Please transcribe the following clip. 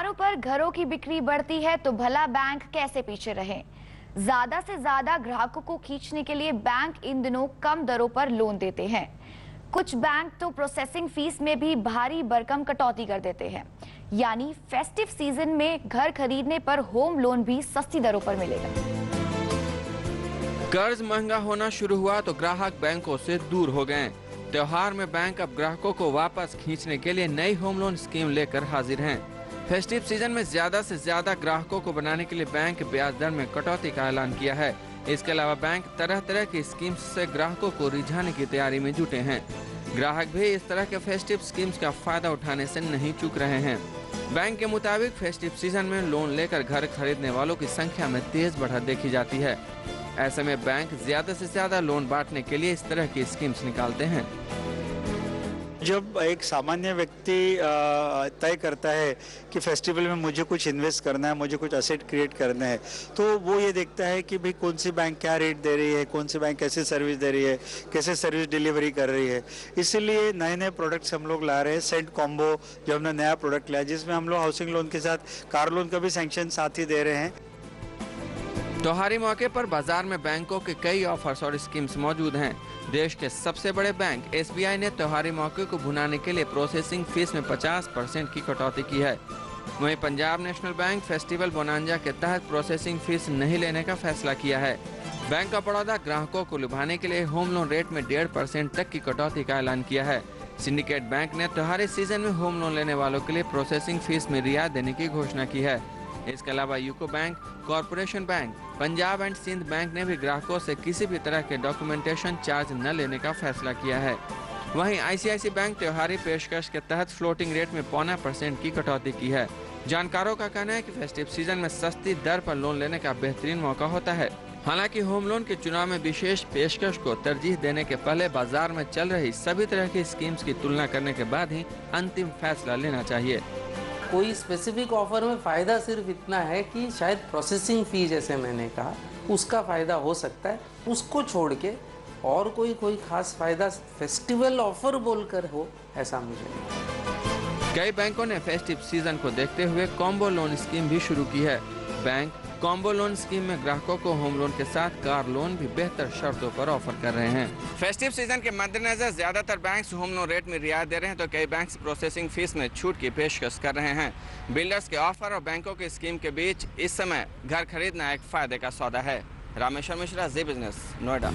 त्योहारों पर घरों की बिक्री बढ़ती है तो भला बैंक कैसे पीछे रहे। ज्यादा से ज्यादा ग्राहकों को खींचने के लिए बैंक इन दिनों कम दरों पर लोन देते हैं। कुछ बैंक तो प्रोसेसिंग फीस में भी भारी भरकम कटौती कर देते हैं। यानी फेस्टिव सीजन में घर खरीदने पर होम लोन भी सस्ती दरों पर मिलेगा। कर्ज महंगा होना शुरू हुआ तो ग्राहक बैंकों से दूर हो गए। त्योहार में बैंक अब ग्राहकों को वापस खींचने के लिए नई होम लोन स्कीम लेकर हाजिर हैं। फेस्टिव सीजन में ज्यादा से ज्यादा ग्राहकों को बनाने के लिए बैंक ब्याज दर में कटौती का ऐलान किया है। इसके अलावा बैंक तरह तरह की स्कीम्स से ग्राहकों को रिझाने की तैयारी में जुटे हैं। ग्राहक भी इस तरह के फेस्टिव स्कीम्स का फायदा उठाने से नहीं चूक रहे हैं। बैंक के मुताबिक फेस्टिव सीजन में लोन लेकर घर खरीदने वालों की संख्या में तेज बढ़त देखी जाती है। ऐसे में बैंक ज्यादा से ज्यादा लोन बांटने के लिए इस तरह की स्कीम्स निकालते हैं। जब एक सामान्य व्यक्ति तय करता है कि फेस्टिवल में मुझे कुछ इन्वेस्ट करना है, मुझे कुछ असेट क्रिएट करना है, तो वो ये देखता है कि भाई कौन सी बैंक क्या रेट दे रही है, कौन सी बैंक कैसे सर्विस दे रही है, कैसे सर्विस डिलीवरी कर रही है। इसीलिए नए नए प्रोडक्ट्स हम लोग ला रहे हैं। सेंट कॉम्बो जो हमने नया प्रोडक्ट लाया, जिसमें हम लोग हाउसिंग लोन के साथ कार लोन का भी सैंक्शन साथ ही दे रहे हैं। त्योहारी मौके पर बाजार में बैंकों के कई ऑफर्स और स्कीम्स मौजूद हैं। देश के सबसे बड़े बैंक एसबीआई ने त्योहारी मौके को भुनाने के लिए प्रोसेसिंग फीस में 50% की कटौती की है। वहीं Punjab national bank festival bonanza के तहत प्रोसेसिंग फीस नहीं लेने का फैसला किया है। बैंक ऑफ बड़ौदा ग्राहकों को लुभाने के लिए होम लोन रेट में 1.5% तक की कटौती का ऐलान किया है। सिंडिकेट बैंक ने त्योहारी सीजन में होम लोन लेने वालों के लिए प्रोसेसिंग फीस में रियायत देने की घोषणा की है। इसके अलावा UCO bank, Corporation bank, Punjab and Sind bank ने भी ग्राहकों से किसी भी तरह के डॉक्यूमेंटेशन चार्ज न लेने का फैसला किया है। वहीं आईसीआईसी बैंक त्योहारी पेशकश के तहत फ्लोटिंग रेट में 0.25% की कटौती की है। जानकारों का कहना है कि फेस्टिव सीजन में सस्ती दर पर लोन लेने का बेहतरीन मौका होता है। हालांकि होम लोन के चुनाव में विशेष पेशकश को तरजीह देने के पहले बाजार में चल रही सभी तरह की स्कीम्स की तुलना करने के बाद ही अंतिम फैसला लेना चाहिए। कोई स्पेसिफिक ऑफर में फ़ायदा सिर्फ इतना है कि शायद प्रोसेसिंग फ़ी, जैसे मैंने कहा, उसका फ़ायदा हो सकता है। उसको छोड़ के और कोई खास फ़ायदा फेस्टिवल ऑफर बोलकर हो, ऐसा मुझे नहीं। कई बैंकों ने फेस्टिव सीजन को देखते हुए कॉम्बो लोन स्कीम भी शुरू की है। बैंक कॉम्बो लोन स्कीम में ग्राहकों को होम लोन के साथ कार लोन भी बेहतर शर्तों पर ऑफर कर रहे हैं। फेस्टिव सीजन के मद्देनजर ज्यादातर बैंक्स होम लोन रेट में रियायत दे रहे हैं तो कई बैंक्स प्रोसेसिंग फीस में छूट की पेशकश कर रहे हैं। बिल्डर्स के ऑफर और बैंकों की स्कीम के बीच इस समय घर खरीदना एक फायदे का सौदा है। रामेश्वर मिश्रा, जी बिजनेस, नोएडा।